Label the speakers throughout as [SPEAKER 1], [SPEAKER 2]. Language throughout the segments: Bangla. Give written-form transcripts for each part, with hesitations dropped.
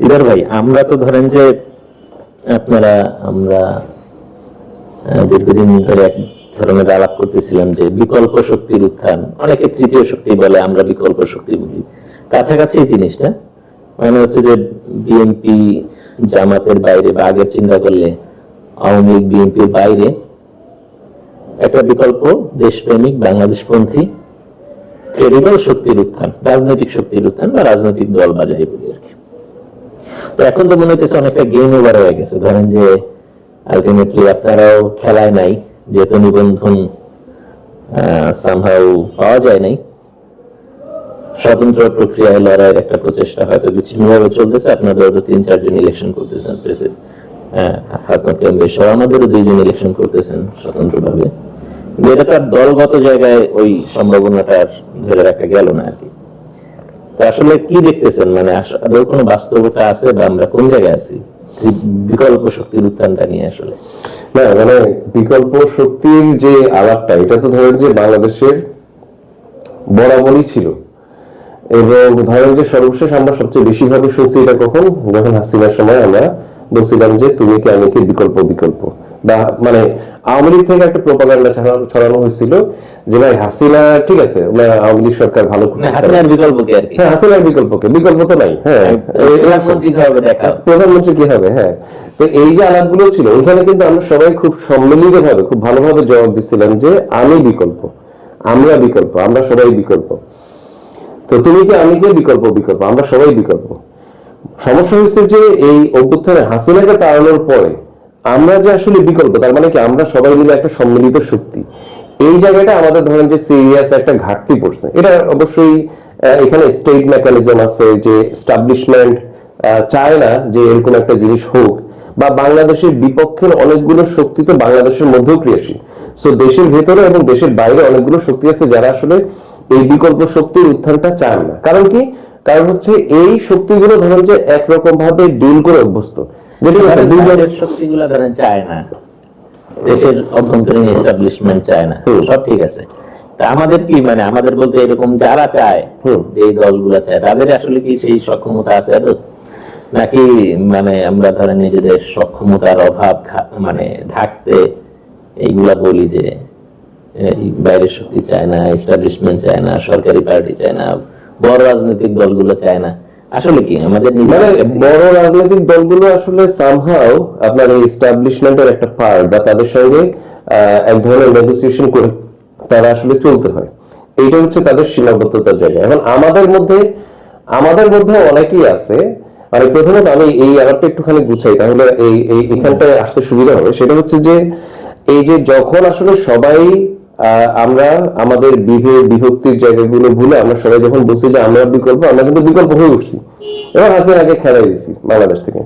[SPEAKER 1] ইদার ভাই, আমরা তো ধরেন যে আমরা দীর্ঘদিন ধরে এক ধরনের আলাপ করতেছিলাম যে বিকল্প শক্তির উত্থান, অনেকে তৃতীয় শক্তি বলে, আমরা বিকল্প শক্তি বলি, কাছাকাছি এই জিনিসটা। মানে হচ্ছে যে বিএনপি জামাতের বাইরে বা আগের চিন্তা করলে আওয়ামী লীগ বিএনপির বাইরে একটা বিকল্প দেশপ্রেমিক বাংলাদেশপন্থী ক্রেডিবল শক্তির উত্থান, রাজনৈতিক শক্তির উত্থান বা রাজনৈতিক দল বা যাই বলি আর কি। তো এখন তো মনে হচ্ছে অনেকটা গেম ওভার হয়ে গেছে। ধরেন যে আলটিমেটলি আপনারাও খেলায় নাই, যেহেতু নিবন্ধন সামহাউ পাওয়া যায় নাই, স্বতন্ত্র প্রক্রিয়ায় লড়াইয়ের একটা প্রচেষ্টা হয়তো বিচ্ছিন্নভাবে চলতেছে। আপনাদের তো 3-4 জন ইলেকশন করতেছেন, প্রেসিডেন্ট হাসনাত কামরুল সহ আমাদেরও 2 জন ইলেকশন করতেছেন স্বতন্ত্রভাবে। এটা তো আর দলগত জায়গায় ওই সম্ভাবনাটা ধরে রাখা গেল না আর কি। তো আসলে কি দেখতেছেন, মানে আদৌ কোনো বাস্তবতা আছে বা আমরা কোন জায়গায় আছি বিকল্প শক্তির উত্থানটা নিয়ে? আসলে
[SPEAKER 2] না, মানে বিকল্প শক্তির যে আলাপটা, এটা তো ধরেন যে বাংলাদেশের বরাবরই ছিল, এবং ধরেন যে সর্বশেষ আমরা সবচেয়ে বেশি ভাবে শুনছি এটা কখন, যখন হাসিনার সময় আমরা বলছিলাম যে তুমি কি আমি কি বিকল্প বিকল্প, বা মানে আওয়ামী লীগ থেকে একটা প্রোপাগান্ডা ছড়ানো হয়েছিল যে ভাই হাসিনা ঠিক আছে, আওয়ামী লীগ সরকার ভালো,
[SPEAKER 1] হাসিনার বিকল্প কি আর কি?
[SPEAKER 2] হ্যাঁ, হাসিনার বিকল্প কি? বিকল্প তো নাই। হ্যাঁ,
[SPEAKER 1] প্রধানমন্ত্রী কি হবে দেখা,
[SPEAKER 2] প্রধানমন্ত্রী কি হবে। হ্যাঁ, তো এই যে আলাপগুলো ছিল, ওইখানে কিন্তু আমরা সবাই খুব সম্মিলিত ভাবে খুব ভালোভাবে জবাব দিচ্ছিলাম যে আমি বিকল্প, আমরা বিকল্প, আমরা সবাই বিকল্প। তো তুমি কি আমি কি বিকল্প বিকল্প, আমরা সবাই বিকল্প। সমস্যা হচ্ছে যে এই অভ্যুত্থানে হাসিনাকে তাড়ানোর পরে আমরা যে আসলে বিকল্প, তার মানে কি আমরা সবাই মিলে একটা সম্মিলিত শক্তি, এই জায়গাটা আমাদের ধরেন যে সিরিয়াস একটা ঘাটতি পড়ছে। এটা অবশ্যই এখানে স্টেট মেকানিজম আছে, যে এস্টাবলিশমেন্ট চায় না যে এরকম একটা জিনিস হোক, বা বাংলাদেশের বিপক্ষের অনেকগুলো শক্তি তো বাংলাদেশের মধ্যেও ক্রিয়াশীল। সো দেশের ভেতরে এবং দেশের বাইরে অনেকগুলো শক্তি আছে যারা আসলে এই বিকল্প শক্তির উত্থানটা চান না। কারণ কি? কারণ হচ্ছে এই শক্তিগুলো ধরেন যে একরকম ভাবে ডিল করে অভ্যস্ত, যেটা
[SPEAKER 1] দুজনের শক্তিগুলো ধরেন চায় না, দেশের অভ্যন্তরীণ এস্টাবলিশমেন্ট চায় না, সব ঠিক আছে। তা আমাদের কি, মানে আমাদের বলতে এরকম যারা চায়, যে দলগুলা চায়, তাদের আসলে কি সেই সক্ষমতা আছে এত, নাকি মানে আমরা ধরেন নিজেদের সক্ষমতার অভাব মানে ঢাকতে এইগুলা বলি যে বাইরের শক্তি চায় না, এস্টাবলিশমেন্ট চায় না, সরকারি পার্টি চায় না, বড় রাজনৈতিক দলগুলো চায় না? আসলে কি আমাদের
[SPEAKER 2] বড় রাজনৈতিক দলগুলো আসলে সামহাউ আপনার এই এস্টাবলিশমেন্টের একটা পার্ট, বা তাদের সঙ্গে এক ধরনের নেগোসিয়েশন করে তারা আসলে চলতে হয়। এইটা হচ্ছে তাদের সীমাবদ্ধতার জায়গা। এখন আমাদের মধ্যে অনেকেই আছে, মানে প্রথমত আমি এই আলাপটা একটুখানি গুছাই, তাহলে এখানটায় আসতে সুবিধা হবে। সেটা হচ্ছে যে এই যে যখন আসলে সবাই আমরা আমাদের বিভক্তির জায়গাগুলো ভুলে আমরা সবাই যখন বলছি যে আমরা বিকল্প, আমরা কিন্তু বিকল্প হয়ে উঠছি, এবং হাসিনাকে খেলাই দিচ্ছি বাংলাদেশ থেকে।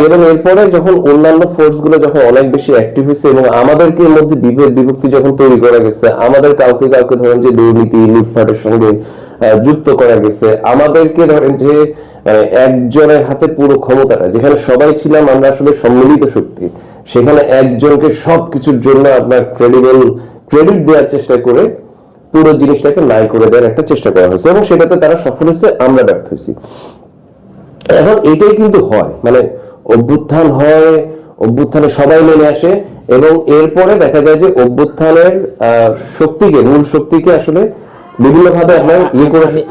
[SPEAKER 2] এবং এরপরে যখন অন্যান্য ফোর্স গুলো যখন অনেক বেশি অ্যাক্টিভ হয়েছে এবং আমাদেরকে মধ্যে বিভক্তি যখন তৈরি করা গেছে, আমাদের কাউকে ধরেন যে দুর্নীতি লুটপাটের সঙ্গে যুক্ত করা গেছে, আমাদেরকে ধরেন যে একজনের হাতে পুরো ক্ষমতাটা, যেখানে সবাই ছিলাম আমরা আসলে সম্মিলিত শক্তি, সেখানে একজনকে সবকিছুর জন্য আপনার ক্রেডিট দেওয়ার চেষ্টা করে পুরো জিনিসটাকে নাই করে দেওয়ার একটা চেষ্টা করা হয়েছে, এবং সেটাতে তারা সফল হয়েছে, আমরা ব্যর্থ হয়েছি। এখন এটাই কিন্তু হয়, মানে অভ্যুত্থান হয়, অভ্যুত্থানে সবাই মেনে আসে, এবং এরপরে দেখা যায় যে অভ্যুত্থানের মূল শক্তিকে আসলে বিভিন্ন ভাবে আপনার করা যায়।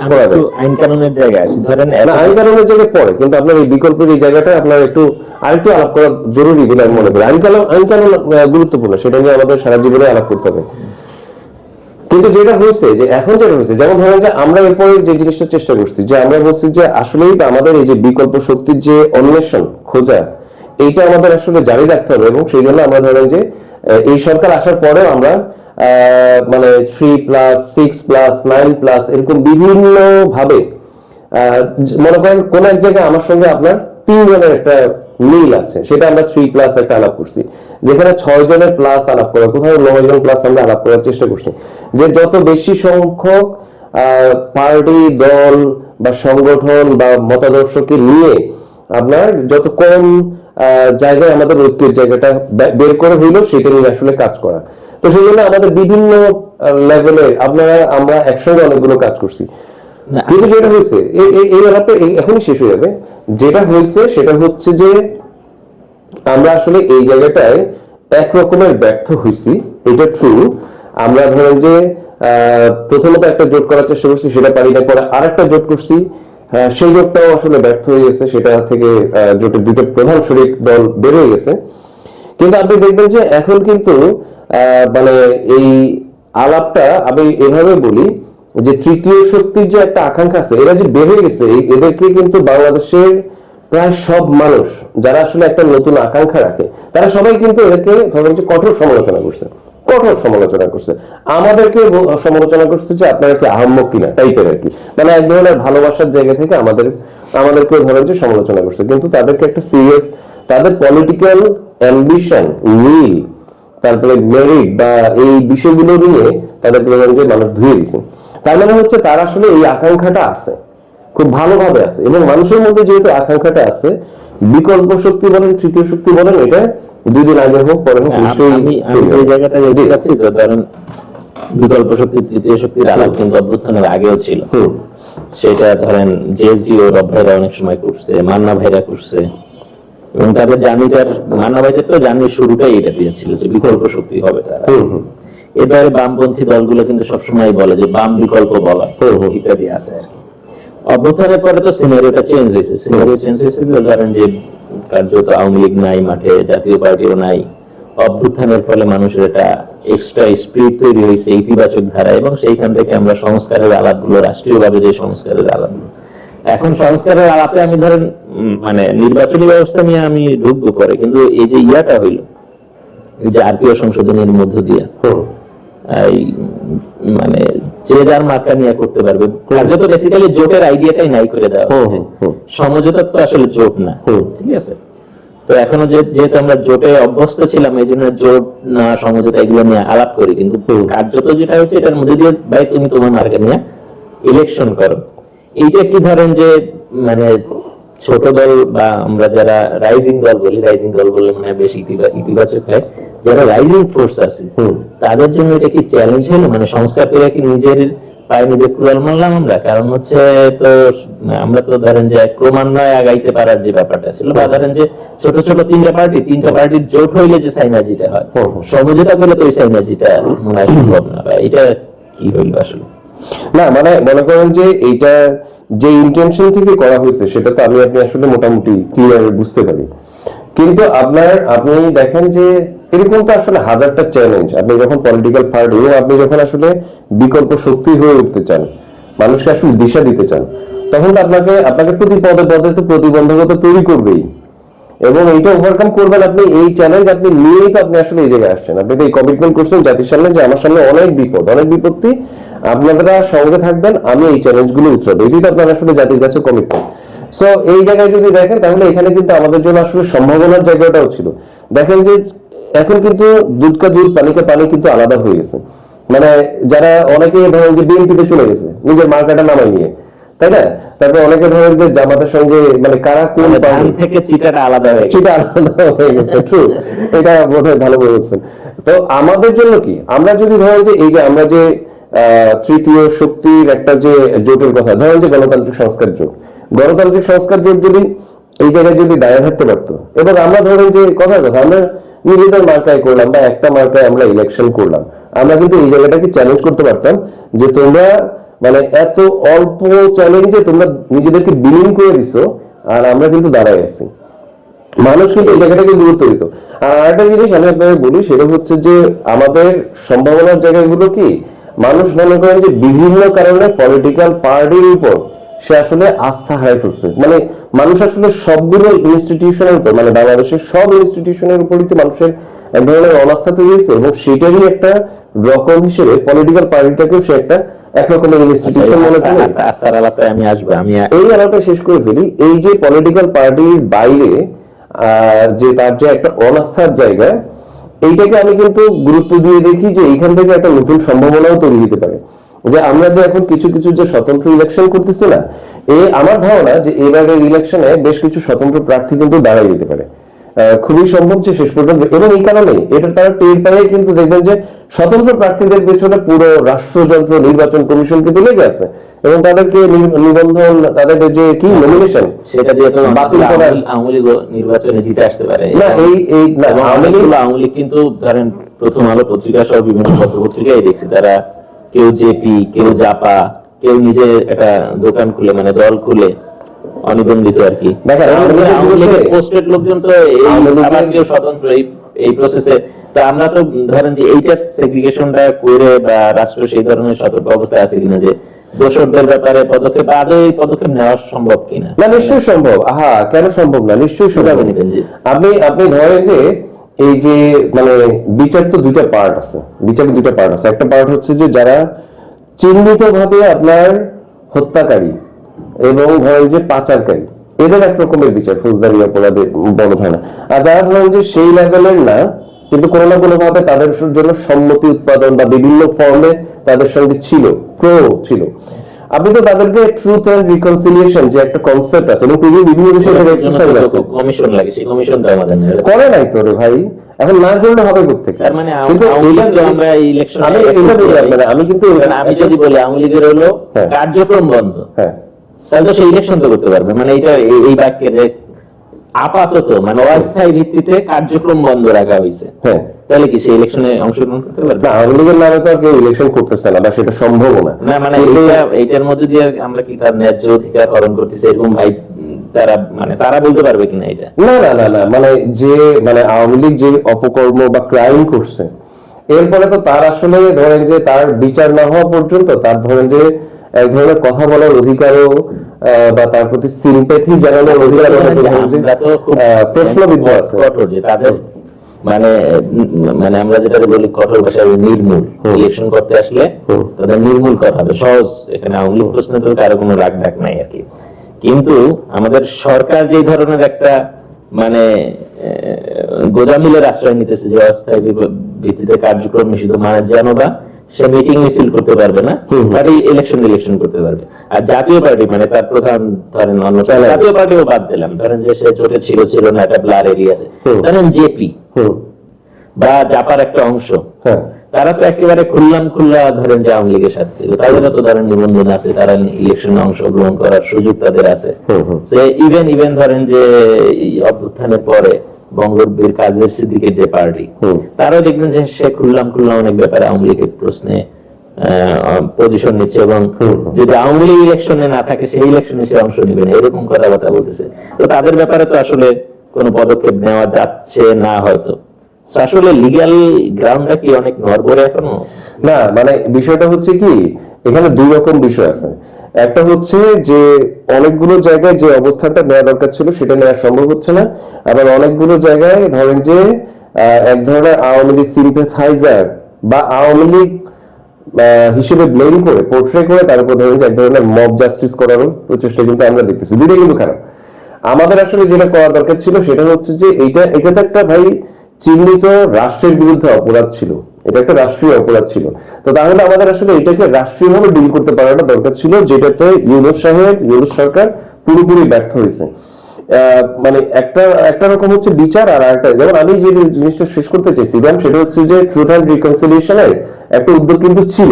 [SPEAKER 1] আইন কানুনের জায়গায় ধরেন
[SPEAKER 2] আইন কানুনের জায়গায় পড়ে, কিন্তু আপনার এই বিকল্পের এই জায়গাটা আপনার আরেকটু আলাপ করা জরুরি বলে আমি মনে করি। আইন কানুন গুরুত্বপূর্ণ, সেটা নিয়ে আমাদের সারা জীবনে আলাপ করতে হবে। কিন্তু যেটা হয়েছে যে এখন যেটা হয়েছে, যেমন ধরেন যে আমরা এরপরে যে জিনিসটা চেষ্টা করছি, যে আমরা বলছি যে আসলেই আমাদের এই যে বিকল্প শক্তির যে অন্বেষণ খোঁজা, এইটা আমাদের আসলে জারি রাখতে হবে। এবং সেই জন্য আমরা ধরেন যে এই সরকার আসার পরেও আমরা মানে 3+, 6+, 9+ এরকম বিভিন্ন ভাবে মনে করেন কোন এক জায়গায় আমার সঙ্গে আপনার 3 জনের একটা মিল আছে, সেটা আমরা 3+ একটা আলাপ করছি, যেখানে 6 জনের প্লাস আলাপ করা, কোথাও 9 জন প্লাস আমরা আলাপ করার চেষ্টা করছি, যে যত বেশি সংখ্যক পার্টি দল বা সংগঠন বা মতাদর্শকে নিয়ে আপনার যত কম জায়গায় আমাদের ঐক্যের জায়গাটা বের করে হইলো, সেটা নিয়ে আসলে কাজ করা। তো সেই জন্য আমাদের বিভিন্ন লেভেলে আমরা একসঙ্গে অনেকগুলো কাজ করছি। কিন্তু যেটা হয়েছে এই ব্যাপারটা এখনই শেষ হয়ে যাবে। যেটা হয়েছে সেটা হচ্ছে যে আমরা আসলে এই জায়গাটায় এক রকমের ব্যর্থ হয়েছি, এটা ট্রু। আমরা ধরেন যে প্রথমত একটা জোট করার চেষ্টা করছি, সেটা পারি না, পরে আরেকটা জোট করছি, সেই জোটটাও আসলে ব্যর্থ হয়ে গেছে, সেটা থেকে জোটের দুটো প্রধান শরিক দল বের হয়ে গেছে। কিন্তু আপনি দেখবেন যে এখন কিন্তু মানে এই আলাপটা আমি এভাবে বলি যে তৃতীয় শক্তির যে একটা আকাঙ্ক্ষা আছে, এরা যে বের হয়ে গেছে, এদেরকে কিন্তু বাংলাদেশের প্রায় সব মানুষ যারা আসলে একটা নতুন আকাঙ্ক্ষা রাখে, তারা সবাই কিন্তু এদেরকে ধরেন যে কঠোর সমালোচনা করছে, কঠোর সমালোচনা করছে। আমাদেরকে সমালোচনা করছে যে আপনারা কি আহাম্মক কিনা টাইপের আর কি, মানে এক ধরনের ভালোবাসার জায়গা থেকে আমাদেরকে ধরেন যে সমালোচনা করছে। কিন্তু তাদেরকে একটা সিরিয়াস, তাদের পলিটিক্যাল অ্যাম্বিশন, উইল, তারপরে মেরিট বা এই বিষয়গুলো নিয়ে তাদেরকে ধরেন যে মানুষ ধুয়ে দিছে। তার মানে হচ্ছে তার আসলে এই আকাঙ্ক্ষাটা আছে, খুব ভালোভাবে আছে, এবং মানুষের মধ্যে যেহেতু আকাঙ্ক্ষাটা আছে, বিকল্প শক্তি বলেন তৃতীয় শক্তি বলেন, এটা 2 দিন আগে হোক পরে হোক নিশ্চয়ই।
[SPEAKER 1] আমি এই জায়গাটা যেতে চাচ্ছি যে ধরেন বিকল্প শক্তি তৃতীয় শক্তির আলাপ কিন্তু অভ্যুত্থানের আগেও ছিল। সেটা ধরেন জেএসডিও ভাইরা অনেক সময় করছে, মান্না ভাইরা করছে, এবং তারপর জানিটার মান্না ভাইদের তো জানির শুরুটাই এটা দিয়েছিল যে বিকল্প শক্তি হবে তারা। এবারে বামপন্থী দলগুলো কিন্তু সবসময় বলে যে বাম বিকল্প বলা ইত্যাদি আছে আর কি। অভ্যুত্থানের পরে তো সিনারিওটা চেঞ্জ হয়েছে, ধরেন যে কার্যত আওয়ামী লীগ নাই মাঠে, জাতীয় পার্টিও নাই। অভ্যুত্থানের ফলে মানুষের একটা এক্সট্রা স্পিরিট তৈরি হয়েছে, ইতিবাচক ধারা, এবং সেইখান থেকে আমরা সংস্কারের আলাপগুলো, রাষ্ট্রীয়ভাবে যে সংস্কারের আলাপগুলো, এখন সংস্কারের আলাপে আমি ধরেন মানে নির্বাচনী ব্যবস্থা নিয়ে আমি ঢুকবো পরে, কিন্তু এই যে ইয়াটা হইল, এই যে আরপিও সংশোধনের মধ্য দিয়ে মানে যে যার মার্কা নিয়ে করতে পারবে, কার্যত বেসিক্যালি জোটের আইডিয়াটাই নাই করে দেওয়া হয়েছে। সমঝোতা তো আসলে জোট না, ঠিক আছে? তো এখনো যেহেতু আমরা জোটে অভ্যস্ত ছিলাম, এই জন্য জোট না সমঝোতা এগুলো নিয়ে আলাপ করি, কিন্তু কার্যত যেটা হয়েছে এটার মধ্যে দিয়ে ভাই তুমি তোমার মার্কা নিয়ে ইলেকশন করো। এইটা কি ধরেন যে মানে ছোট দল বা আমরা যারা রাইজিং দল বলি, রাইজিং দল বললে মানে বেশি ইতিবাচক হয়, যারা রাইজিং ফোর্স আছে তাদের জন্য এটা কি চ্যালেঞ্জ হলো? মানে সংস্কার করে কি নিজের পায়ে নিজে কুড়াল মারলাম আমরা? কারণ হচ্ছে তো আমরা তো ধরেন যে ক্রমান্বয়ে আগাইতে পারার যে ব্যাপারটা ছিল, বা ধরেন যে ছোট ছোট তিনটা পার্টির জোট হইলে যে সাইনার্জিটা হয়, সমঝোতা করলে তো ওই সাইনার্জিটা মনে হয় সম্ভব না। এটা কি হইলো আসলে?
[SPEAKER 2] না মানে মনে করেন যে এইটা যে ইন্টেনশন থেকে করা হয়েছে সেটা তো আপনি আসলে মোটামুটি ক্লিয়ার বুঝতে পারি। কিন্তু আপনি দেখেন যে এরকম তো আসলে হাজারটা চ্যালেঞ্জ, আপনি যখন পলিটিক্যাল পার্টি এবং আপনি যখন আসলে বিকল্প শক্তি হয়ে উঠতে চান, মানুষকে আসলে দিশা দিতে চান, তখন তো আপনাকে প্রতি পদে পদে তো প্রতিবন্ধকতা তৈরি করবেই, এবং এইটা ওভারকাম করবেন আপনি। এই চ্যালেঞ্জ আপনি নিয়েই তো আপনি আসলে এই জায়গায় আসছেন। আপনি তো এই কমিটমেন্ট করছেন জাতির সামনে যে আমার সামনে অনেক বিপদ, অনেক বিপত্তি, আপনারা সঙ্গে থাকবেন, আমি এই চ্যালেঞ্জগুলো উতরাবো। এটাই তো আপনার আসলে জাতির কাছে কমিটমেন্ট। সো এই জায়গায় যদি দেখেন, তাহলে এখানে কিন্তু আমাদের জন্য আসলে সম্ভাবনার জায়গাটাও ছিল। দেখেন যে এখন কিন্তু দুধ কা দুধ পানি কা পানি কিন্তু আলাদা হয়ে গেছে। মানে যারা অনেকে ধরেন যে বিএনপিতে চলে গেছে নিজের মার্কাটা নামাই নিয়ে, তাই না? তারপরে অনেকে ধরেন যে জামাতের সঙ্গে মানে কারা কোন
[SPEAKER 1] ধান থেকে চিটাটা আলাদা
[SPEAKER 2] হয়ে গেছে। ট্রু, এটা বোধহয় ভালো বলেছেন। তো আমাদের জন্য কি, আমরা যদি ধরেন যে এই যে আমরা যে তৃতীয় শক্তির একটা যে জোটের কথা ধরেন যে গণতান্ত্রিক সংস্কার জোট যদি এই জায়গায় যদি দাঁড়িয়ে থাকতে পারতো, এবং আমরা ধরেন যে কথার কথা আমরা নিজেদের মার্কায় করলাম বা একটা মার্কায় আমরা ইলেকশন করলাম, আমরা কিন্তু এই জায়গাটাকে চ্যালেঞ্জ করতে পারতাম যে তোমরা মানে এত অল্প চ্যালেঞ্জে তোমরা নিজেদেরকে বিলীন করে দিছো, আর আমরা কিন্তু দাঁড়ায় আছি। মানুষ কিন্তু এই জায়গাটাকে গুরুত্ব দিত। আর আরেকটা জিনিস আমি আপনাকে বলি, সেটা হচ্ছে যে আমাদের সম্ভাবনার জায়গাগুলো কি, মানুষ মনে করেন যে বিভিন্ন কারণে পলিটিক্যাল পার্টির উপর সে আসলে আস্থা হারাই ফেলছে। মানে মানুষ আসলে সবগুলো ইনস্টিটিউশনের উপর, মানে বাংলাদেশের সব ইনস্টিটিউশনের উপরই তো মানুষের এক ধরনের অনাস্থা তৈরি হয়েছে, এবং সেটারই একটা রকম হিসেবে পলিটিক্যাল পার্টিটাকেও সে একটা একরকমের ইনস্টিটিউশন মনে করে।
[SPEAKER 1] আস্থার আলাপে আমি আসবো, আমি
[SPEAKER 2] এই আলাপটা শেষ করে ফেলি। এই যে পলিটিক্যাল পার্টির বাইরে যে তার যে একটা অনাস্থার জায়গা, এইটাকে আমি কিন্তু গুরুত্ব দিয়ে দেখি যে এইখান থেকে একটা নতুন সম্ভাবনাও তৈরি হতে পারে। যে আমরা যে এখন কিছু যে স্বতন্ত্র ইলেকশন করতেছি না, আমার ধারণা যে এবারের ইলেকশনে বেশ কিছু স্বতন্ত্র প্রার্থী কিন্তু দাঁড়াই যেতে পারে। খুবই সম্ভব যে শেষ পর্যন্ত, এবং এই কারণে এটা তারা টের পেয়ে কিন্তু দেখবেন যে স্বতন্ত্র প্রার্থীদের পেছনে পুরো রাষ্ট্রযন্ত্র নির্বাচন কমিশন কিন্তু লেগে আছে, এবং তাদেরকে নিবন্ধন, তাদের যে কি নমিনেশন
[SPEAKER 1] সেটা দিয়ে
[SPEAKER 2] বাতিল করার,
[SPEAKER 1] আওয়ামী লীগ নির্বাচনে জিতে আসতে পারে
[SPEAKER 2] না এই না
[SPEAKER 1] আওয়ামী লীগ কিন্তু ধরেন প্রথম আলো পত্রিকা সহ বিভিন্ন পত্র পত্রিকায় দেখছি তারা কেউ জেপি, কেউ জাপা, কেউ নিজে একটা দোকান খুলে মানে দল খুলে অনিবন্ধিত আর কি। আওয়ামী লীগের পোস্টেড লোকজন তো আবার কেউ স্বতন্ত্র এই প্রসেসে। তা আমরা তো ধরেন যে এইটার সেগ্রিগেশনটা করে বা রাষ্ট্র সেই ধরনের সতর্ক অবস্থায় আছে কিনা যে দোষরদের ব্যাপারে পদক্ষেপ আদৌ এই পদক্ষেপ নেওয়া সম্ভব কিনা?
[SPEAKER 2] না, নিশ্চয়ই সম্ভব। কেন সম্ভব না, নিশ্চয়ই সম্ভব। আপনি ধরেন যে এই যে মানে বিচার তো দুইটা পার্ট আছে, বিচারের দুইটা পার্ট আছে। একটা পার্ট হচ্ছে যে যারা চিহ্নিত ভাবে আপনার হত্যাকারী এবং ধরেন যে পাচারকারী, এদের এক রকমের বিচার ফৌজদারি অপরাধে বড় ধরনের। আর যারা ধরেন যে সেই লেভেলের না কিন্তু কোনো না কোনো ভাবে তাদের জন্য সম্মতি উৎপাদন বা বিভিন্ন ফর্মে তাদের সঙ্গে ছিল, ছিল, আপনি তো তাদেরকে ট্রুথ এন্ড রিকনসিলিয়েশন যে একটা কনসেপ্ট আছে এবং বিভিন্ন বিষয়ে এক্সারসাইজ আছে,
[SPEAKER 1] কমিশন লাগে, সেই কমিশন তো আমাদের
[SPEAKER 2] করে নাই তো রে ভাই, এখন না করলে হবে কোথেকে?
[SPEAKER 1] তার মানে কিন্তু আমরা ইলেকশনে
[SPEAKER 2] আমি কিন্তু
[SPEAKER 1] আমি যদি বলি আওয়ামী লীগের হলো কার্যক্রম বন্ধ, তাহলে তো সেই ইলেকশন তো করতে পারবে। মানে এটা এই বাক্যে যে আপাতত মানে অস্থায়ী ভিত্তিতে কার্যক্রম বন্ধ রাখা হয়েছে, তাহলে কি সেই ইলেকশনে অংশগ্রহণ করতে পারবে?
[SPEAKER 2] না, আওয়ামী লীগের নামে তো আর কেউ ইলেকশন করতেছে না, বা সেটা সম্ভব না।
[SPEAKER 1] না মানে এইটার মধ্যে দিয়ে আমরা কি তার ন্যায্য অধিকার হরণ করতেছি এরকম ভাই তারা বলতে পারবে কিনা এটা?
[SPEAKER 2] না না না না, মানে যে মানে আওয়ামী লীগ যে অপকর্ম বা ক্রাইম করছে, এরপরে তো তার আসলে ধরেন যে তার বিচার না হওয়া পর্যন্ত তার ধরেন যে এক ধরনের কথা বলার অধিকারও বা তার প্রতি সিম্প্যাথি জানানোর অধিকারও প্রশ্নবিদ্ধ আছে।
[SPEAKER 1] কঠোর যে তাদের মানে মানে আমরা যেটা বলি কঠোর ভাষায় নির্মূল, ইলেকশন করতে আসলে তাদের নির্মূল করা হবে, সহজ। এখানে আওয়ামী লীগ প্রশ্নে তো কারো কোনো রাগ ডাক নাই আর কি। কিন্তু আমাদের সরকার যে ধরনের একটা মানে গোজামিলের আশ্রয় নিতেছে যে অস্থায়ী ভিত্তিতে কার্যক্রম নিষিদ্ধ, মানে যেন বা সে মিটিং মিছিল করতে পারবে না, পার্টি ইলেকশন করতে পারবে। আর জাতীয় পার্টি মানে তার প্রধান ধরেন অন্য জাতীয় পার্টিও বাদ দিলাম, ধরেন যে সে জোটে ছিল না, একটা ব্লার এরিয়া আছে, ধরেন জেপি বা জাপার একটা অংশ, তারা তো একেবারে খুল্লা ধরেন যে আওয়ামী লীগের সাথে ছিল, তাদেরও তো ধরেন নিবন্ধন আছে, তারা ইলেকশনে অংশগ্রহণ করার সুযোগ তাদের আছে। ইভেন ধরেন যে অভ্যুত্থানের পরে বঙ্গবীর কাদের সিদ্দিকের যে পার্টি, তারাও দেখবেন যে সে খুল্লা অনেক ব্যাপারে আওয়ামী লীগের প্রশ্নে পজিশন নিচ্ছে, এবং যদি আওয়ামী লীগ ইলেকশনে না থাকে সেই ইলেকশনে সে অংশ নেবে না, এরকম কথাবার্তা বলতেছে। তো তাদের ব্যাপারে তো আসলে কোনো পদক্ষেপ নেওয়া যাচ্ছে না হয়তো। আসলে লিগ্যাল গ্রাউন্ডটা কি অনেক নড়বড়ে এখনো?
[SPEAKER 2] না, মানে বিষয়টা হচ্ছে কি, এখানে দুই রকম বিষয় আছে। একটা হচ্ছে যে অনেকগুলো জায়গায় যে অবস্থানটা নেওয়া দরকার ছিল সেটা নেওয়া সম্ভব হচ্ছে না, আবার অনেকগুলো জায়গায় ধরেন যে এক ধরনের আওয়ামী লীগ সিম্প্যাথাইজার বা আওয়ামী লীগ হিসেবে ব্লেম করে পোর্ট্রে করে তার উপর ধরেন যে এক ধরনের মব জাস্টিস করারও প্রচেষ্টা কিন্তু আমরা দেখতেছি। দুটোই কিন্তু খারাপ। আমাদের আসলে যেটা করা দরকার ছিল সেটা হচ্ছে যে এটা তো একটা ভাই চিহ্নিত রাষ্ট্রের বিরুদ্ধে অপরাধ ছিল, এটা একটা রাষ্ট্রীয় অপরাধ ছিল। তো তাহলে আমাদের আসলে এটাকে রাষ্ট্রীয়ভাবে ডিল করতে পারাটা দরকার ছিল, যেটাতে ইউনূস সরকার পুরোপুরি ব্যর্থ হয়েছে। মানে একটা রকম হচ্ছে বিচার, আর একটা যেমন আমি যে জিনিসটা শেষ করতে চাইছিলাম সেটা হচ্ছে যে ট্রুথ অ্যান্ড রিকনসিলিয়েশনের একটা উদ্যোগ কিন্তু ছিল,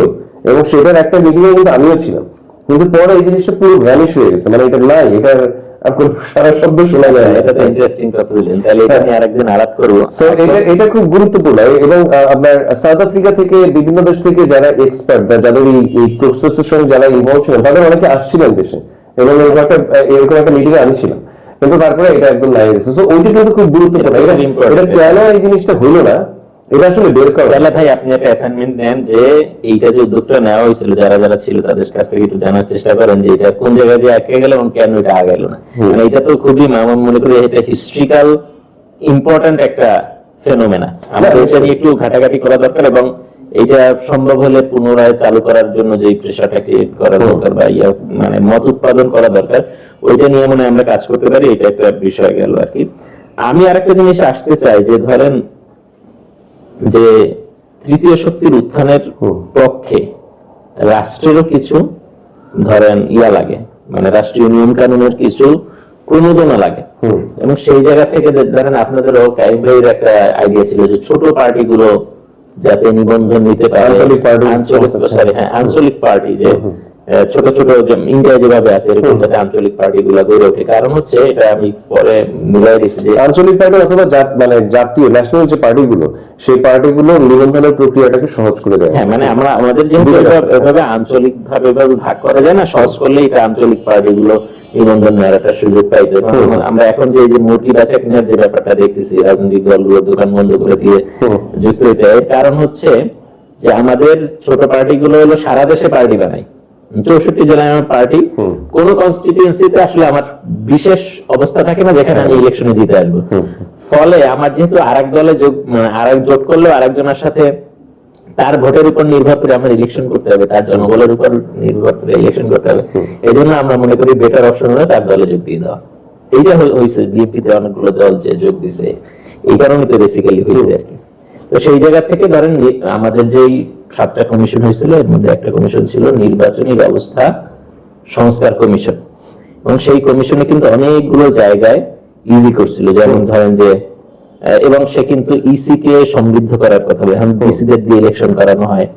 [SPEAKER 2] এবং সেটার একটা মিটিং এ কিন্তু আমিও ছিলাম, কিন্তু পরে এই জিনিসটা পুরো ভ্যানিশ হয়ে গেছে, মানে এটা নাই, এটা সারা শব্দ শোনা যায় না।
[SPEAKER 1] এটা তো ইন্টারেস্টিং কথা বললেন, তাহলে এটা নিয়ে আরেকদিন আলাপ করব।
[SPEAKER 2] সো এটা খুব গুরুত্বপূর্ণ, এবং আপনার সাউথ আফ্রিকা থেকে বিভিন্ন দেশ থেকে যারা এক্সপার্ট বা যাদের এই প্রসেসের সঙ্গে যারা ইনভলভ ছিলেন তাদের অনেকে আসছিলেন দেশে, এবং এরকম একটা মিটিং এ আমি ছিলাম, কিন্তু তারপরে এটা একদম নাই গেছে। সো ওইটা কিন্তু খুব গুরুত্বপূর্ণ। এটা কেন এই জিনিসটা হইলো না, এটা আসলে বের করা।
[SPEAKER 1] তাহলে ভাই আপনি একটা অ্যাসাইনমেন্ট নেন যে এইটা যে উদ্যোগটা নেওয়া হয়েছিল যারা ছিল তাদের কাছ থেকে একটু জানার চেষ্টা করেন যে এটা কোন জায়গায় যে আটকে গেল এবং কেন এটা আগাইলো না। মানে এটা তো খুবই আমার মনে করি এটা হিস্ট্রিক্যাল ইম্পর্টেন্ট একটা ফেনোমেনা, আমাদের এটা নিয়ে একটু ঘাটাঘাটি করা দরকার, এবং এটা সম্ভব হলে পুনরায় চালু করার জন্য যে প্রেশারটা ক্রিয়েট করা দরকার বা মানে মত উৎপাদন করা দরকার, ওইটা নিয়ে মনে আমরা কাজ করতে পারি। এটা একটা বিষয় গেল আর কি। আমি আরেকটা জিনিস আসতে চাই যে ধরেন যে তৃতীয় শক্তির উত্থানের পক্ষে রাষ্ট্রেরও কিছু ধরেন লাগে, মানে রাষ্ট্রীয় নিয়ম কানুনের কিছু প্রণোদনা লাগে। এবং সেই জায়গা থেকে দেখেন আপনাদেরও কাইম ভাইয়ের একটা আইডিয়া ছিল যে ছোট পার্টিগুলো যাতে নিবন্ধন নিতে পারে, আঞ্চলিক পার্টি যে ছোট ছোট ইন্ডিয়া যেভাবে আছে এরকম যাতে আঞ্চলিক পার্টি গুলা গড়ে ওঠে। কারণ হচ্ছে এটা আমি পরে মিলাই দিচ্ছি যে
[SPEAKER 2] আঞ্চলিক পার্টি অথবা মানে জাতীয় ন্যাশনাল যে পার্টিগুলো, সেই পার্টিগুলো নিবন্ধনের প্রক্রিয়াটাকে সহজ করে দেয়।
[SPEAKER 1] হ্যাঁ, মানে আমাদের যেহেতু এভাবে আঞ্চলিক ভাবে ভাগ করা যায় না, সহজ করলে এটা আঞ্চলিক পার্টিগুলো নিবন্ধন নেওয়ার একটা সুযোগ পাইতো। আমরা এখন যে মূর্তি বেচা কেনার যে ব্যাপারটা দেখতেছি, রাজনৈতিক দলগুলো দোকান বন্ধ করে দিয়ে যুক্ত হইতে, এর কারণ হচ্ছে যে আমাদের ছোট পার্টিগুলো হলো সারা দেশে পার্টি বানায়। 64 জনের আমার পার্টি, কোন কনস্টিটিউয়েন্সিতে আসলে আমার বিশেষ অবস্থা থাকে না যেখানে আমি ইলেকশনে জিতে আসবো। ফলে আমার যেহেতু আরেক দলে আরেক জোট করলেও আরেকজনের সাথে তার ভোটের উপর নির্ভর করে আমার ইলেকশন করতে হবে, তার জনবলের উপর নির্ভর করে ইলেকশন করতে হবে। এই জন্য আমরা মনে করি বেটার অপশন হলো তার দলে যোগ দিয়ে দেওয়া। এইটা হয়েছে বিএনপিতে অনেকগুলো দল যে যোগ দিছে, এই কারণে তো বেসিক্যালি হয়েছে আর কি। তো সেই জায়গা থেকে ধরেন আমাদের যেই 7টা কমিশন হয়েছিল, এর মধ্যে একটা কমিশন ছিল নির্বাচনী ব্যবস্থা সংস্কার কমিশন, এবং সেই কমিশনে কিন্তু অনেকগুলো জায়গায় ইজি করছিল। যেমন ধরেন যে, এবং সে কিন্তু ইসি কে সমৃদ্ধ করার কথা বলে, এখন ডিসিদের দিয়ে ইলেকশন করানো হয়,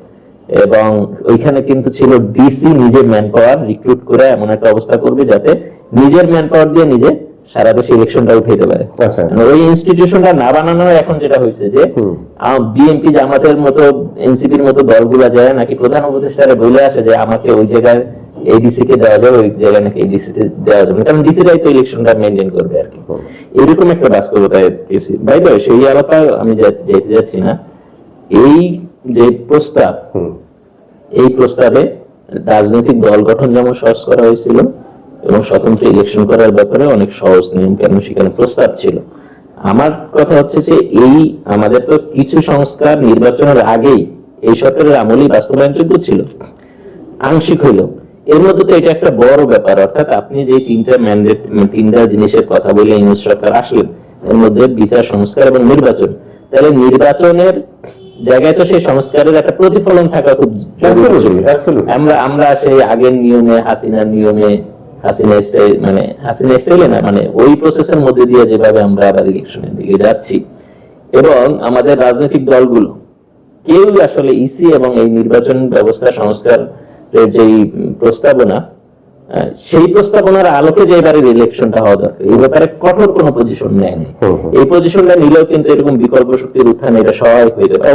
[SPEAKER 1] এবং ওইখানে কিন্তু ছিল ডিসি নিজের ম্যান পাওয়ার রিক্রুট করে এমন একটা অবস্থা করবে যাতে নিজের ম্যান পাওয়ার দিয়ে নিজে সারা দেশে ইলেকশনটা উঠাইতে পারে। ওই ইনস্টিটিউশনটা না বানানো এখন যেটা হয়েছে যে বিএনপি জামাতের মতো এনসিপির মতো দলগুলা যায় নাকি প্রধান উপদেষ্টারা বলে আসে যে আমাকে ওই জায়গায় এডিসি কে দেওয়া যাবে, ওই জায়গায় নাকি এডিসি তে দেওয়া যাবে, কারণ ডিসিরাই তো ইলেকশনটা মেইনটেইন করবে আর কি। এরকম একটা বাস্তবতায় এসি বাই দ্য ওয়ে, সেই আলাপা আমি যেতে যাচ্ছি না। এই যে প্রস্তাব, এই প্রস্তাবে রাজনৈতিক দল গঠন যেমন সহজ করা হয়েছিল এবং স্বতন্ত্র ইলেকশন করার ব্যাপারে অনেক সহজ নিয়ম কানুন সেখানে প্রস্তাব ছিল। আমার কথা হচ্ছে যে এই আমাদের তো কিছু সংস্কার নির্বাচনের আগেই এই সরকারের আমলেই বাস্তবায়নযোগ্য ছিল, আংশিক হইলেও। এর মধ্যে তো এটা একটা বড় ব্যাপার, অর্থাৎ আপনি যে তিনটা জিনিসের কথা বলে ইংরেজ সরকার আসলেন, এর মধ্যে বিচার সংস্কার এবং নির্বাচন, তাহলে নির্বাচনের জায়গায় তো সেই সংস্কারের একটা প্রতিফলন থাকা খুব জরুরি ছিল। আমরা সেই আগের নিয়মে হাসিনার নিয়মে হাসিনা স্টাইলে না, মানে ওই প্রসেসের মধ্যে দিয়ে যেভাবে আমরা আবার ইলেকশনের দিকে যাচ্ছি, এবং আমাদের রাজনৈতিক দলগুলো কেউ আসলে ইসি এবং এই নির্বাচন ব্যবস্থা সংস্কার যেই প্রস্তাবনা, সেই প্রস্তাবনার আলোকে যে এবারের ইলেকশনটা হওয়া দরকার, এই ব্যাপারে কঠোর কোনো পজিশন নেয়নি। এই পজিশনটা নিলেও কিন্তু এরকম বিকল্প শক্তির উত্থান এটা সহায়ক হইতে পারে।